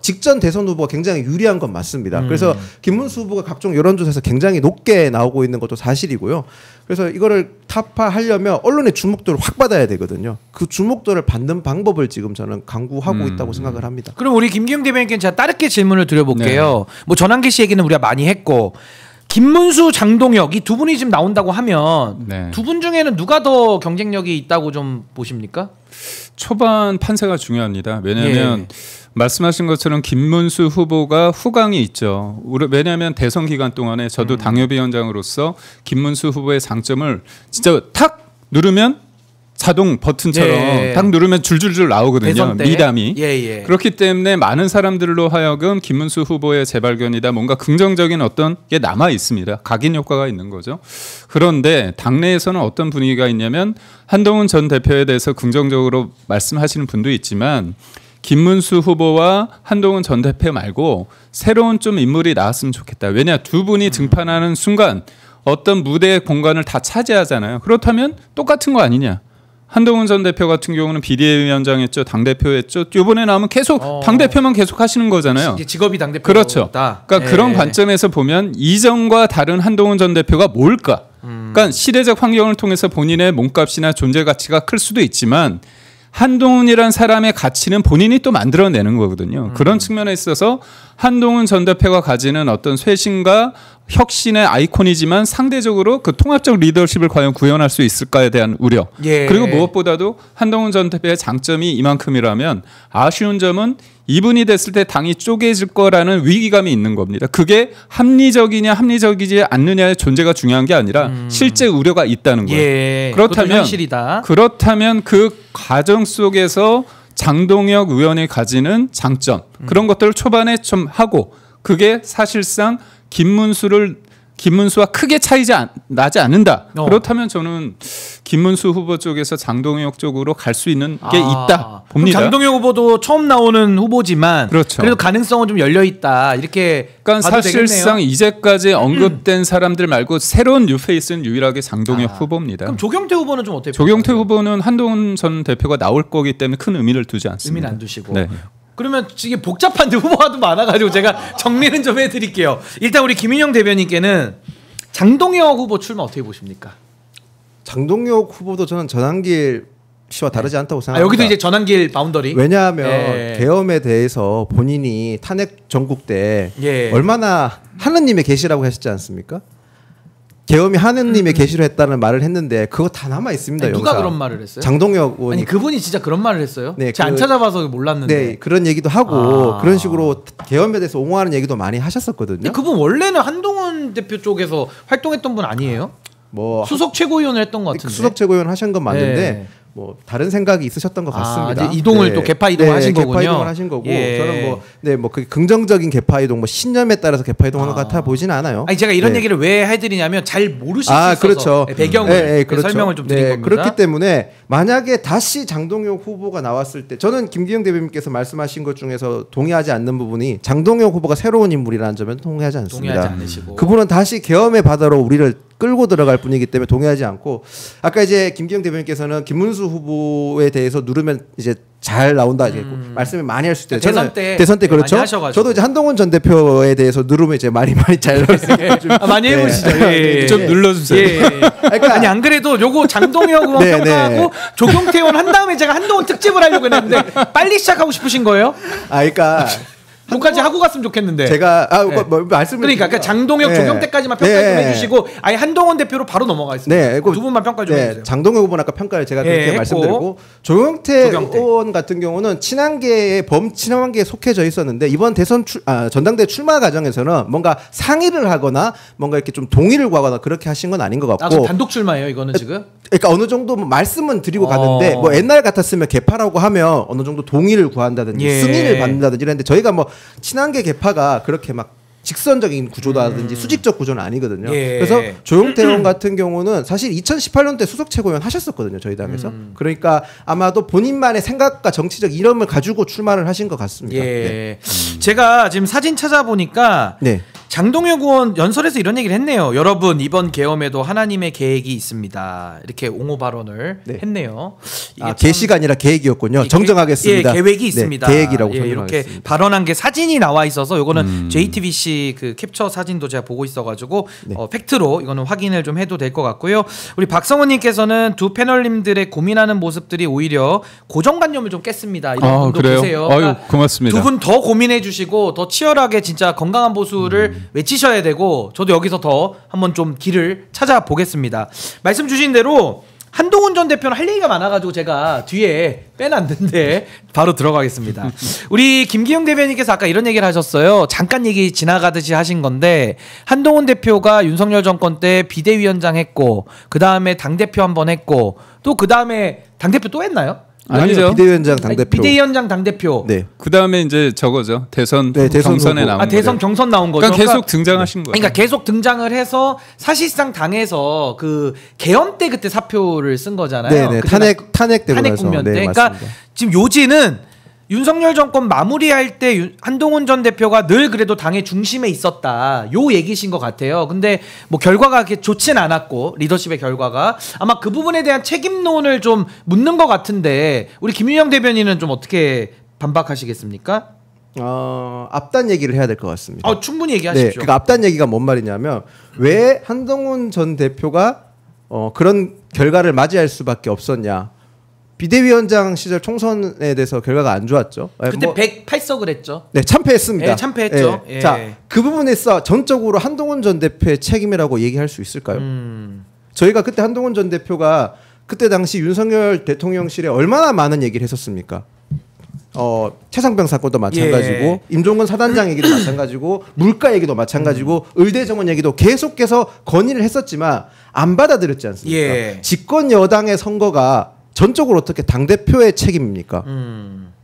직전 대선 후보가 굉장히 유리한 건 맞습니다. 그래서 김문수 후보가 각종 여론조사에서 굉장히 높게 나오고 있는 것도 사실이고요. 그래서 이거를 타파하려면 언론의 주목도를 확 받아야 되거든요. 그 주목도를 받는 방법을 지금 저는 강구하고 있다고 생각을 합니다. 그럼 우리 김기용 대변인께는 제가 다르게 질문을 드려볼게요. 뭐 전환기 씨 얘기는 우리가 많이 했고 김문수, 장동혁 이 두 분이 지금 나온다고 하면 네. 두 분 중에는 누가 더 경쟁력이 있다고 좀 보십니까? 초반 판세가 중요합니다. 왜냐하면 예. 말씀하신 것처럼 김문수 후보가 후광이 있죠. 왜냐하면 대선 기간 동안에 저도 당협위원장으로서 김문수 후보의 장점을 진짜 탁 누르면 자동 버튼처럼 예. 딱 누르면 줄줄줄 나오거든요. 대선 때? 미담이. 예. 그렇기 때문에 많은 사람들로 하여금 김문수 후보의 재발견이다 뭔가 긍정적인 어떤 게 남아 있습니다. 각인 효과가 있는 거죠. 그런데 당내에서는 어떤 분위기가 있냐면 한동훈 전 대표에 대해서 긍정적으로 말씀하시는 분도 있지만 김문수 후보와 한동훈 전 대표 말고 새로운 좀 인물이 나왔으면 좋겠다. 왜냐 두 분이 등판하는 순간 어떤 무대의 공간을 다 차지하잖아요. 그렇다면 똑같은 거 아니냐. 한동훈 전 대표 같은 경우는 비대위원장했죠, 당 대표했죠. 이번에 나오면 계속 당 대표만 계속 하시는 거잖아요. 직업이 당 대표다. 그렇죠. 그러니까 그런 관점에서 보면 이전과 다른 한동훈 전 대표가 뭘까? 그러니까 시대적 환경을 통해서 본인의 몸값이나 존재 가치가 클 수도 있지만 한동훈이란 사람의 가치는 본인이 또 만들어내는 거거든요. 그런 측면에 있어서 한동훈 전 대표가 가지는 어떤 쇄신과 혁신의 아이콘이지만 상대적으로 그 통합적 리더십을 과연 구현할 수 있을까에 대한 우려. 예. 그리고 무엇보다도 한동훈 전 대표의 장점이 이만큼이라면 아쉬운 점은 이분이 됐을 때 당이 쪼개질 거라는 위기감이 있는 겁니다. 그게 합리적이냐 합리적이지 않느냐의 존재가 중요한 게 아니라 실제 우려가 있다는 거예요. 예. 그것도 현실이다. 그렇다면 그 과정 속에서 장동혁 의원이 가지는 장점 그런 것들을 초반에 좀 하고 그게 사실상 김문수와 크게 나지 않는다. 그렇다면 저는 김문수 후보 쪽에서 장동혁 쪽으로 갈 수 있는 게 있다 봅니다. 장동혁 후보도 처음 나오는 후보지만 그렇죠. 그래도 가능성은 좀 열려 있다. 이렇게 그러니까 봐도 사실상 되겠네요. 이제까지 언급된 사람들 말고 새로운 뉴페이스는 유일하게 장동혁 후보입니다. 그럼 조경태 후보는 좀 어때요? 조경태 후보는 한동훈 전 대표가 나올 거기 때문에 큰 의미를 두지 않습니다. 의미는 안 두시고. 네. 그러면 이게 복잡한데 후보가 좀 많아가지고 제가 정리는 좀 해드릴게요. 일단 우리 김인영 대변인께는 장동혁 후보 출마 어떻게 보십니까? 장동혁 후보도 저는 전환길 씨와 다르지 않다고 생각합니다. 여기도 이제 전환길 바운더리. 왜냐하면 예. 계엄에 대해서 본인이 탄핵 전국 때 예. 얼마나 하느님의 계시라고 하셨지 않습니까? 계엄이 하느님의 계시로 했다는 말을 했는데 그거 다 남아 있습니다. 아니, 누가 영상. 그런 말을 했어요? 장동혁 의원이. 아니 그분이 진짜 그런 말을 했어요? 네, 제가 안 찾아봐서 몰랐는데. 네, 그런 얘기도 하고 아. 그런 식으로 계엄에 대해서 옹호하는 얘기도 많이 하셨었거든요. 근데 그분 원래는 한동훈 대표 쪽에서 활동했던 분 아니에요? 뭐 수석 최고위원을 했던 것 같은데. 수석 최고위원 하신 건 맞는데 네. 뭐 다른 생각이 있으셨던 것 같습니다. 이제 이동을 또 개파 이동을 하신 개파 거군요. 이동을 하신 거고 예. 저는 뭐 그 긍정적인 개파 이동, 뭐 신념에 따라서 개파 이동하는 것 같아 보이진 않아요. 아니 제가 이런 네. 얘기를 왜 해드리냐면 잘 모르실 수 있어서 그렇죠. 배경을 그렇죠. 설명을 좀 드린 겁니다. 그렇기 때문에 만약에 다시 장동혁 후보가 나왔을 때 저는 김기영 대변인께서 말씀하신 것 중에서 동의하지 않는 부분이 장동혁 후보가 새로운 인물이라는 점에 동의하지 않습니다. 동의하지 않으시고. 그분은 다시 계엄의 바다로 우리를 끌고 들어갈 분이기 때문에 동의하지 않고 아까 이제 김기영 대변인께서는 김문수 후보에 대해서 누르면 이제 잘 나온다 이제 말씀을 많이 할 수 있대요. 대선 때 대선 때 많이 그렇죠. 하셔가지고. 저도 이제 한동훈 전 대표에 대해서 누르면 이제 말이 잘 나올 수 있어요. 많이 해보시죠. 예. 좀 눌러주세요. 예. 그러니까 아니 안 그래도 요거 장동혁 의원 네, 평가하고 네. 조경태 의원 한 다음에 제가 한동훈 특집을 하려고 했는데 빨리 시작하고 싶으신 거예요? 그러니까 뭐까지 하고 갔으면 좋겠는데. 제가 말씀을 그러니까 장동혁, 조경태까지만 평가 좀 해주시고 아예 한동훈 대표로 바로 넘어가겠습니다. 두 분만 평가 좀 해주세요. 장동혁 후보는 아까 평가를 제가 그렇게 말씀드리고 조경태 의원 같은 경우는 친한계에 범친한계에 속해져 있었는데 이번 대선 전당대 출마 과정에서는 뭔가 상의를 하거나 뭔가 이렇게 좀 동의를 구하거나 그렇게 하신 건 아닌 것 같고. 단독 출마예요, 이거는 지금? 그러니까 어느 정도 말씀은 드리고 갔는데 뭐 옛날 같았으면 개파라고 하면 어느 정도 동의를 구한다든지 승인을 받는다든지 이랬는데 저희가 뭐 친한계 개파가 그렇게 막 직선적인 구조라든지 수직적 구조는 아니거든요. 그래서 조용태 의원 같은 경우는 사실 2018년 때 수석 최고위원 하셨었거든요. 저희 당에서. 그러니까 아마도 본인만의 생각과 정치적 이념을 가지고 출마를 하신 것 같습니다. 제가 지금 사진 찾아보니까 장동혁 의원 연설에서 이런 얘기를 했네요. 여러분 이번 계엄에도 하나님의 계획이 있습니다. 이렇게 옹호 발언을 했네요. 계시가 아니라 계획이었군요. 정정하겠습니다. 계획이 있습니다. 계획이라고 이렇게 발언한 게 사진이 나와 있어서 이거는 JTBC 그 캡처 사진도 제가 보고 있어가지고 팩트로 이거는 확인을 좀 해도 될 것 같고요. 우리 박성훈님께서는 두 패널님들의 고민하는 모습들이 오히려 고정관념을 좀 깼습니다. 이런 분도 계세요. 그러니까 고맙습니다. 두 분 더 고민해주시고 더 치열하게 진짜 건강한 보수를 외치셔야 되고 저도 여기서 더 한번 좀 길을 찾아보겠습니다. 말씀 주신 대로 한동훈 전 대표는 할 얘기가 많아가지고 제가 뒤에 빼놨는데 바로 들어가겠습니다. 우리 김기영 대변인께서 아까 이런 얘기를 하셨어요. 잠깐 얘기 지나가듯이 하신 건데 한동훈 대표가 윤석열 정권 때 비대위원장 했고 그 다음에 당대표 한번 했고 또 그 다음에 당대표 또 했나요? 아니죠. 비대위원장 당대표. 비대위원장 당대표. 그 다음에 이제 저거죠. 대선 경선에 나온 거죠. 대선 경선 나온 거죠. 그러니까 계속 등장하신 거예요. 그러니까 계속 등장을 해서 사실상 당에서 그 계엄 때 그때 사표를 쓴 거잖아요. 탄핵 국면 때. 그러니까 지금 요지는 윤석열 정권 마무리할 때 한동훈 전 대표가 늘 그래도 당의 중심에 있었다. 요 얘기신 것 같아요. 근데 뭐 결과가 그렇게 좋진 않았고 리더십의 결과가 아마 그 부분에 대한 책임론을 좀 묻는 것 같은데 우리 김윤영 대변인은 좀 어떻게 반박하시겠습니까? 앞단 얘기를 해야 될 것 같습니다. 충분히 얘기하십시오. 그러니까 앞단 얘기가 뭔 말이냐면 왜 한동훈 전 대표가 그런 결과를 맞이할 수밖에 없었냐? 비대위원장 시절 총선에 대해서 결과가 안 좋았죠. 그때 108석을 했죠. 참패했습니다. 참패했죠. 자, 그 부분에서 전적으로 한동훈 전 대표의 책임이라고 얘기할 수 있을까요? 저희가 그때 한동훈 전 대표가 그때 당시 윤석열 대통령실에 얼마나 많은 얘기를 했었습니까? 최상병 사건도 마찬가지고 임종근 사단장 얘기도 마찬가지고 물가 얘기도 마찬가지고 의대 정원 얘기도 계속해서 건의를 했었지만 안 받아들였지 않습니까? 집권 여당의 선거가 전적으로 어떻게 당대표의 책임입니까?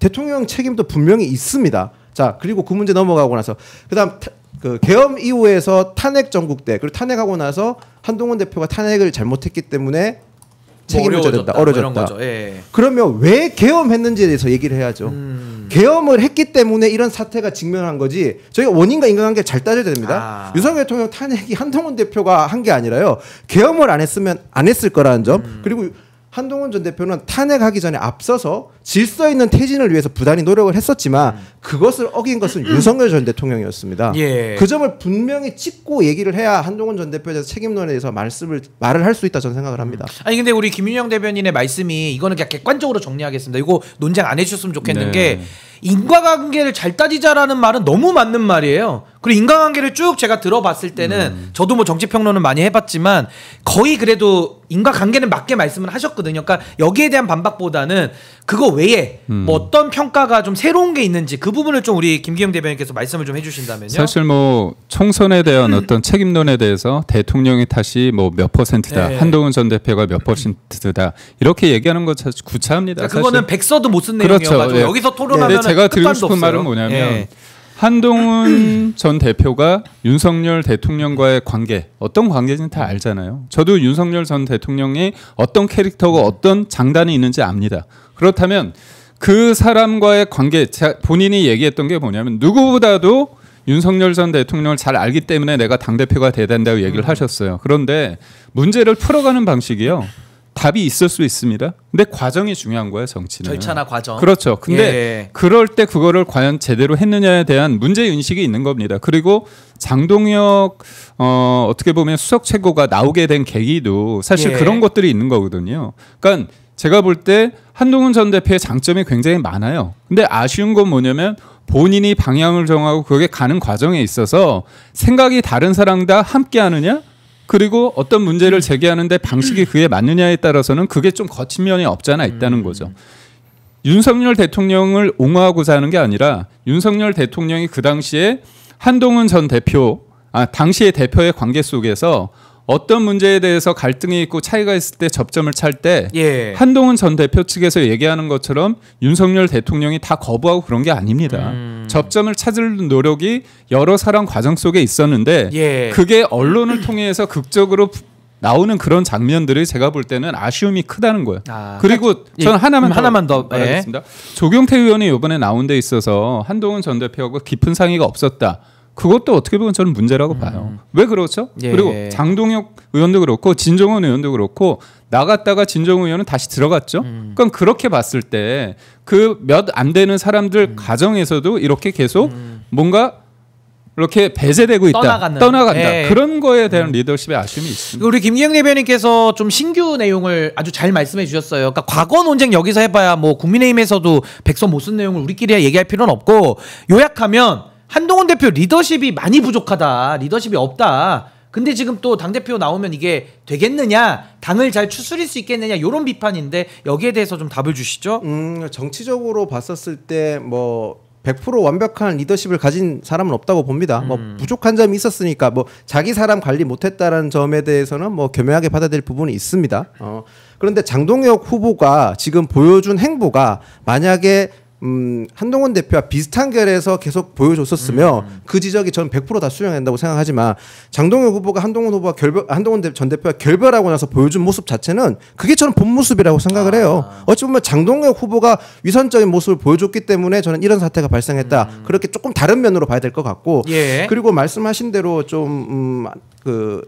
대통령 책임도 분명히 있습니다. 자, 그리고 그 문제 넘어가고 나서 그다음 그 계엄 이후에서 탄핵 전국 때 그리고 탄핵하고 나서 한동훈 대표가 탄핵을 잘못했기 때문에 책임을 져야 된다. 어려졌다. 그러면 왜 계엄했는지에 대해서 얘기를 해야죠. 계엄을 했기 때문에 이런 사태가 직면한 거지. 저희가 원인과 인과관계를 잘 따져야 됩니다. 윤석열 대통령 탄핵이 한동훈 대표가 한 게 아니라요. 계엄을 안 했으면 안 했을 거라는 점. 그리고 한동훈 전 대표는 탄핵하기 전에 앞서서 질서 있는 퇴진을 위해서 부단히 노력을 했었지만 그것을 어긴 것은 윤석열 전 대통령이었습니다. 그 점을 분명히 짚고 얘기를 해야 한동훈 전 대표에 대해서 책임론에 대해서 말을 할 수 있다 저는 생각을 합니다. 아니 근데 우리 김윤영 대변인의 말씀이 이거는 그냥 객관적으로 정리하겠습니다. 이거 논쟁 안 해주셨으면 좋겠는 게 인과관계를 잘 따지자라는 말은 너무 맞는 말이에요. 그리고 인과관계를 쭉 제가 들어봤을 때는 저도 뭐 정치평론을 많이 해봤지만 거의 그래도 인과관계는 맞게 말씀을 하셨거든요. 그러니까 여기에 대한 반박보다는 그거 외에 뭐 어떤 평가가 좀 새로운 게 있는지 그 부분을 좀 우리 김기영 대변인께서 말씀을 좀 해주신다면요. 사실 뭐 총선에 대한 어떤 책임론에 대해서 대통령의 탓이 뭐 몇 퍼센트다, 한동훈 전 대표가 몇 퍼센트다 이렇게 얘기하는 것 사실 구차합니다. 그러니까 그거는 백서도 못 쓴 내용이어가지고 여기서 토론하면 제가 드리고 싶은 말은 뭐냐면 한동훈 전 대표가 윤석열 대통령과의 관계 어떤 관계인지 다 알잖아요. 저도 윤석열 전 대통령이 어떤 캐릭터고 어떤 장단이 있는지 압니다. 그렇다면 그 사람과의 관계 본인이 얘기했던 게 뭐냐면 누구보다도 윤석열 전 대통령을 잘 알기 때문에 내가 당대표가 돼야 된다고 얘기를 하셨어요. 그런데 문제를 풀어가는 방식이요. 답이 있을 수 있습니다. 근데 과정이 중요한 거예요, 정치는. 절차나 과정. 그렇죠. 근데 그럴 때 그거를 과연 제대로 했느냐에 대한 문제인식이 있는 겁니다. 그리고 장동혁 어떻게 보면 수석 최고가 나오게 된 계기도 사실 그런 것들이 있는 거거든요. 그러니까 제가 볼 때 한동훈 전 대표의 장점이 굉장히 많아요. 근데 아쉬운 건 뭐냐면 본인이 방향을 정하고 그게 가는 과정에 있어서 생각이 다른 사람과 함께 하느냐 그리고 어떤 문제를 제기하는데 방식이 그에 맞느냐에 따라서는 그게 좀 거친 면이 없잖아 있다는 거죠. 윤석열 대통령을 옹호하고자 하는 게 아니라 윤석열 대통령이 그 당시에 한동훈 전 대표 당시의 대표의 관계 속에서 어떤 문제에 대해서 갈등이 있고 차이가 있을 때 접점을 찰 때 예. 한동훈 전 대표 측에서 얘기하는 것처럼 윤석열 대통령이 다 거부하고 그런 게 아닙니다. 접점을 찾을 노력이 여러 사람 과정 속에 있었는데 예. 그게 언론을 통해서 극적으로 나오는 그런 장면들이 제가 볼 때는 아쉬움이 크다는 거예요. 그리고 저는 하나만 더 말하겠습니다. 조경태 의원이 이번에 나온 데 있어서 한동훈 전 대표하고 깊은 상의가 없었다. 그것도 어떻게 보면 저는 문제라고 봐요. 왜 그렇죠? 예. 그리고 장동혁 의원도 그렇고 진정원 의원도 그렇고 나갔다가 진정원 의원은 다시 들어갔죠. 그럼 그렇게 봤을 때 그 몇 안 되는 사람들 가정에서도 이렇게 계속 뭔가 이렇게 배제되고 있다. 떠나간다. 예. 그런 거에 대한 리더십의 아쉬움이 있습니다. 우리 김기영 대변인께서 좀 신규 내용을 아주 잘 말씀해 주셨어요. 그러니까 과거 논쟁 여기서 해봐야 뭐 국민의힘에서도 백서 못 쓴 내용을 우리끼리 얘기할 필요는 없고 요약하면 한동훈 대표 리더십이 많이 부족하다. 리더십이 없다. 근데 지금 또 당대표 나오면 이게 되겠느냐, 당을 잘 추스릴 수 있겠느냐 이런 비판인데 여기에 대해서 좀 답을 주시죠. 정치적으로 봤었을 때 뭐 100% 완벽한 리더십을 가진 사람은 없다고 봅니다. 뭐 부족한 점이 있었으니까 뭐 자기 사람 관리 못했다라는 점에 대해서는 뭐 겸허하게 받아들일 부분이 있습니다. 그런데 장동혁 후보가 지금 보여준 행보가 만약에 한동훈 대표와 비슷한 결에서 계속 보여줬었으면 그 지적이 저는 100% 다 수용된다고 생각하지만 장동혁 후보가 한동훈 전 대표와 결별하고 나서 보여준 모습 자체는 그게 저는 본 모습이라고 생각을 해요. 어찌 보면 장동혁 후보가 위선적인 모습을 보여줬기 때문에 저는 이런 사태가 발생했다. 그렇게 조금 다른 면으로 봐야 될 것 같고 예. 그리고 말씀하신 대로 좀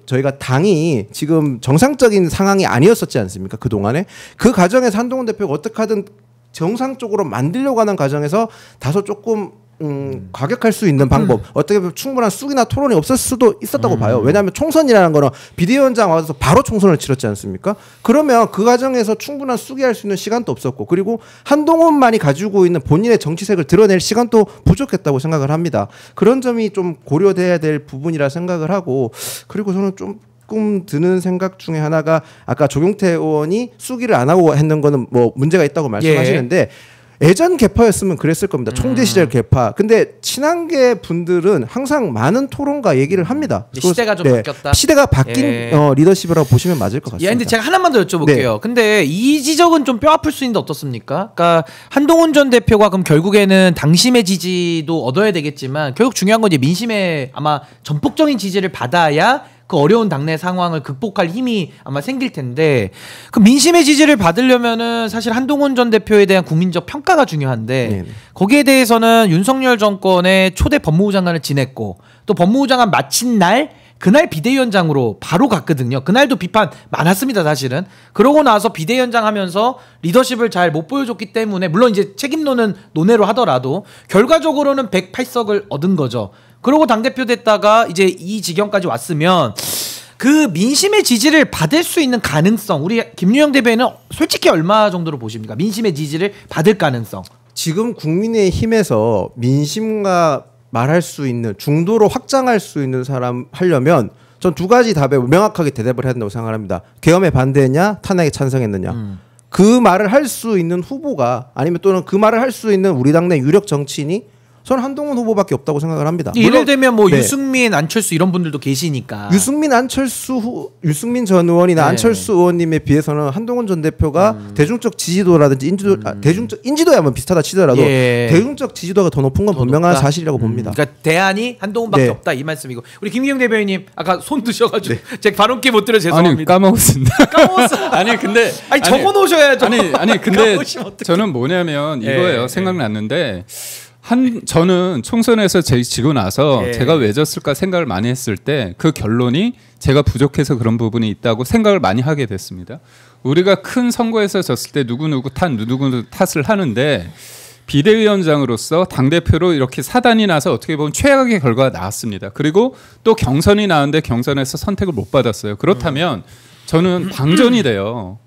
저희가 당이 지금 정상적인 상황이 아니었었지 않습니까? 그동안에 그 과정에서 한동훈 대표가 어떻게 하든 정상적으로 만들려고 하는 과정에서 다소 조금 과격할 수 있는 방법 어떻게 보면 충분한 쑥이나 토론이 없을 수도 있었다고 봐요. 왜냐하면 총선이라는 거는 비대위원장 와서 바로 총선을 치렀지 않습니까? 그러면 그 과정에서 충분한 쑥이 할 수 있는 시간도 없었고 그리고 한동훈만이 가지고 있는 본인의 정치색을 드러낼 시간도 부족했다고 생각을 합니다. 그런 점이 좀 고려돼야 될 부분이라 생각을 하고 그리고 저는 좀 드는 생각 중에 하나가 아까 조경태 의원이 수기를 안 하고 했는 거는 뭐 문제가 있다고 말씀하시는데 예전 개파였으면 그랬을 겁니다. 총재 시절 개파. 근데 친한계 분들은 항상 많은 토론과 얘기를 합니다. 시대가 좀 바뀌었다. 시대가 바뀐 리더십이라고 보시면 맞을 것 같습니다. 근데 제가 하나만 더 여쭤볼게요. 네. 근데 이 지적은 좀 뼈 아플 수 있는데 어떻습니까? 그러니까 한동훈 전 대표가 그럼 결국에는 당심의 지지도 얻어야 되겠지만 결국 중요한 건 이제 민심의 아마 전폭적인 지지를 받아야 그 어려운 당내 상황을 극복할 힘이 아마 생길 텐데 그 민심의 지지를 받으려면은 사실 한동훈 전 대표에 대한 국민적 평가가 중요한데 네네. 거기에 대해서는 윤석열 정권의 초대 법무부 장관을 지냈고 또 법무부 장관 마친 날 그날 비대위원장으로 바로 갔거든요. 그날도 비판 많았습니다, 사실은. 그러고 나서 비대위원장 하면서 리더십을 잘 못 보여줬기 때문에 물론 이제 책임론은 논외로 하더라도 결과적으로는 108석을 얻은 거죠. 그러고 당대표 됐다가 이제 이 지경까지 왔으면 그 민심의 지지를 받을 수 있는 가능성 우리 김유영 대변인은 솔직히 얼마 정도로 보십니까? 민심의 지지를 받을 가능성. 지금 국민의힘에서 민심과 말할 수 있는 중도로 확장할 수 있는 사람 하려면 전 두 가지 답에 명확하게 대답을 해야 된다고 생각합니다. 계엄에 반대했냐 탄핵에 찬성했느냐. 그 말을 할 수 있는 후보가 아니면 또는 그 말을 할 수 있는 우리 당내 유력 정치인이 저는 한동훈 후보밖에 없다고 생각을 합니다. 예를 들면 뭐 네. 유승민, 안철수 이런 분들도 계시니까. 유승민 전 의원이나 네. 안철수 의원님에 비해서는 한동훈 전 대표가 대중적 지지도라든지 인지도야 뭐 비슷하다 치더라도 예. 대중적 지지도가 더 높은 건 분명한 높다. 사실이라고 봅니다. 그러니까 대안이 한동훈밖에 네. 없다 이 말씀이고 우리 김기영 대변인님 아까 손 드셔가지고 제가 발언기 못 드려 죄송합니다. 아니 까먹었습니다. 까먹었어. 아니 근데 적어 놓으셔야죠. 아니 근데 까먹으시면 어떡해. 저는 뭐냐면 이거예요. 예, 생각났는데 저는 총선에서 지고 나서 예. 제가 왜 졌을까 생각을 많이 했을 때 그 결론이 제가 부족해서 그런 부분이 있다고 생각을 많이 하게 됐습니다. 우리가 큰 선거에서 졌을 때 누구누구 탓을 하는데 비대위원장으로서 당대표로 이렇게 사단이 나서 어떻게 보면 최악의 결과가 나왔습니다. 그리고 또 경선이 나왔는데 경선에서 선택을 못 받았어요. 그렇다면 저는 방전이 돼요.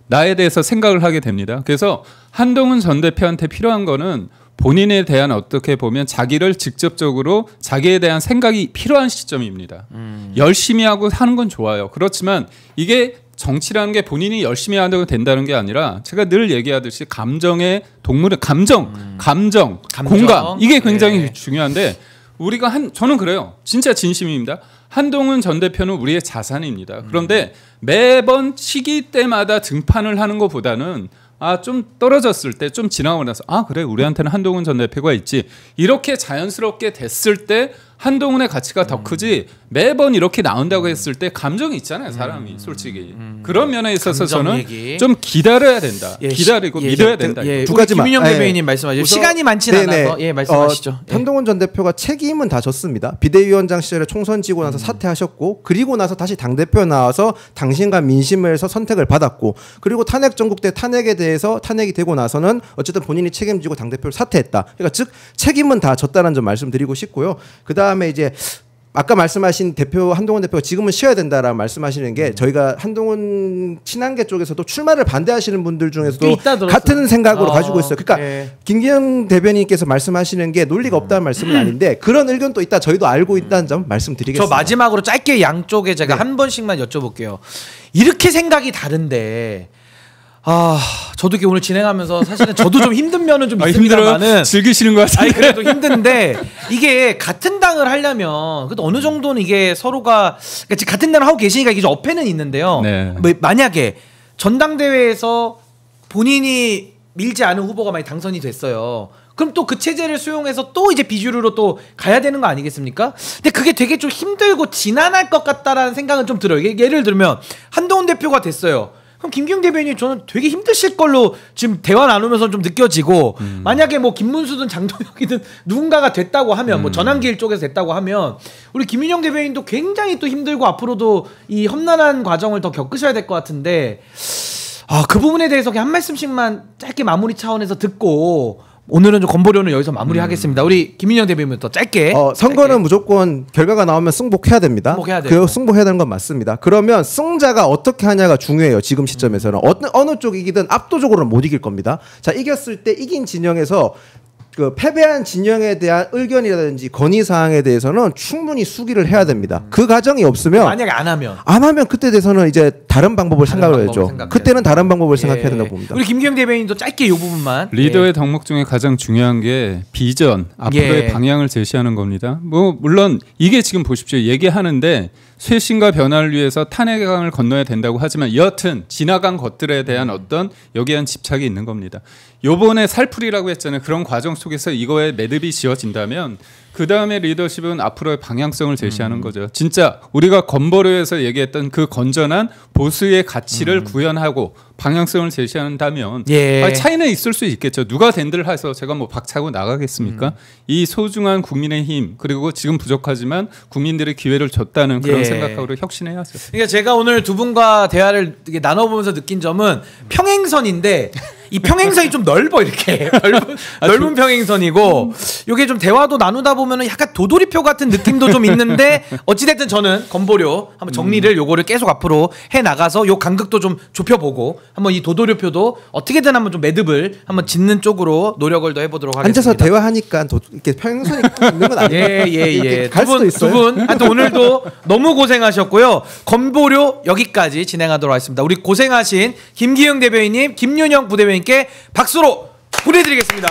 나에 대해서 생각을 하게 됩니다. 그래서 한동훈 전 대표한테 필요한 거는 본인에 대한 어떻게 보면 자기를 직접적으로 자기에 대한 생각이 필요한 시점입니다. 열심히 하고 하는 건 좋아요. 그렇지만 이게 정치라는 게 본인이 열심히 하려고 된다는 게 아니라 제가 늘 얘기하듯이 감정의 동물의 감정, 공감 이게 굉장히 예. 중요한데 우리가 저는 그래요. 진짜 진심입니다. 한동훈 전 대표는 우리의 자산입니다. 그런데 매번 시기 때마다 등판을 하는 것보다는 좀 떨어졌을 때 좀 지나고 나서 그래 우리한테는 한동훈 전 대표가 있지 이렇게 자연스럽게 됐을 때 한동훈의 가치가 더 크지 매번 이렇게 나온다고 했을 때 감정이 있잖아요 사람이 솔직히 그런 면에 있어서 저는 얘기. 좀 기다려야 된다 기다리고 믿어야 된다 두 가지만 김윤영 대변인 말씀하시죠. 시간이 많지는 않아서 말씀하시죠. 한동훈 전 대표가 책임은 다 졌습니다. 비대위원장 시절에 총선 지고 나서 사퇴하셨고 그리고 나서 다시 당대표 나와서 당신과 민심에서 선택을 받았고 그리고 탄핵 전국 때 탄핵에 대해서 탄핵이 되고 나서는 어쨌든 본인이 책임지고 당대표를 사퇴했다. 그러니까 즉 책임은 다 졌다는 점 말씀드리고 싶고요. 그다음에 이제 아까 말씀하신 한동훈 대표가 지금은 쉬어야 된다라고 말씀하시는 게 저희가 한동훈 친한계 쪽에서도 출마를 반대하시는 분들 중에서도 같은 생각으로 가지고 있어요. 그러니까 김기현 대변인께서 말씀하시는 게 논리가 없다는 말씀은 아닌데 그런 의견도 있다. 저희도 알고 있다는 점 말씀드리겠습니다. 저 마지막으로 짧게 양쪽에 제가 한 번씩만 여쭤볼게요. 이렇게 생각이 다른데 저도 이렇게 오늘 진행하면서 사실은 저도 좀 힘든 면은 좀 있습니다만은 즐기시는 것 같아요. 그래도 힘든데 이게 같은 당을 하려면 그래도 어느 정도는 이게 서로가 그러니까 같은 당을 하고 계시니까 이게 좀 어폐는 있는데요. 뭐 만약에 전당대회에서 본인이 밀지 않은 후보가 많이 당선이 됐어요. 그럼 또 그 체제를 수용해서 또 이제 비주류로 또 가야 되는 거 아니겠습니까? 근데 그게 되게 좀 힘들고 지난할 것 같다라는 생각은 좀 들어요. 예를 들면 한동훈 대표가 됐어요. 그럼 김기현 대변인이 저는 되게 힘드실 걸로 지금 대화 나누면서 좀 느껴지고 만약에 뭐 김문수든 장동혁이든 누군가가 됐다고 하면 뭐 전환길 쪽에서 됐다고 하면 우리 김윤영 대변인도 굉장히 또 힘들고 앞으로도 이 험난한 과정을 더 겪으셔야 될 것 같은데 그 부분에 대해서 한 말씀씩만 짧게 마무리 차원에서 듣고 오늘은 좀 건보료는 여기서 마무리하겠습니다. 우리 김윤영 대변인부터 짧게. 선거는 짧게. 무조건 결과가 나오면 승복해야 됩니다. 승복해야 되는 건 맞습니다. 그러면 승자가 어떻게 하냐가 중요해요. 지금 시점에서는 어느 쪽이 이기든 압도적으로는 못 이길 겁니다. 자 이겼을 때 이긴 진영에서 그 패배한 진영에 대한 의견이라든지 건의 사항에 대해서는 충분히 수기를 해야 됩니다. 그 과정이 없으면 만약에 안 하면 그때 돼서는 이제 다른 방법을 생각을 해야죠. 그때는 다른 방법을 생각해야 된다고 봅니다. 우리 김기현 대변인도 짧게 이 부분만. 리더의 덕목 중에 가장 중요한 게 비전, 앞으로의 방향을 제시하는 겁니다. 뭐 물론 이게 지금 보십시오. 얘기하는데 쇄신과 변화를 위해서 탄핵의 강을 건너야 된다고 하지만 여하튼 지나간 것들에 대한 어떤 여기에 대한 집착이 있는 겁니다. 요번에 살풀이라고 했잖아요. 그런 과정 속에서 이거에 매듭이 지어진다면 그 다음에 리더십은 앞으로의 방향성을 제시하는 거죠. 진짜 우리가 건보료에서 얘기했던 그 건전한 보수의 가치를 구현하고 방향성을 제시한다면 차이는 있을 수 있겠죠. 누가 댄들 해서 제가 뭐 박차고 나가겠습니까? 이 소중한 국민의 힘 그리고 지금 부족하지만 국민들의 기회를 줬다는 그런 생각으로 혁신해야죠. 그러니까 제가 오늘 두 분과 대화를 나눠보면서 느낀 점은 평행선인데 이 평행선이 좀 넓어 이렇게 넓은 평행선이고 이게 좀 대화도 나누다 보면은 약간 도돌이표 같은 느낌도 좀 있는데 어찌됐든 저는 건보료 한번 정리를 요거를 계속 앞으로 해 나가서 요 간극도 좀 좁혀보고 한번 이 도돌이표도 어떻게든 한번 좀 매듭을 한번 짓는 쪽으로 노력을 더 해보도록 하겠습니다. 앉아서 대화하니까 이렇게 평행선이 있는 건 아니에요. 갈 수도 있어요. 두 분 하여튼 오늘도 너무 고생하셨고요. 건보료 여기까지 진행하도록 하겠습니다. 우리 고생하신 김기영 대변인님, 김윤영 부대변인께 박수로 보내드리겠습니다.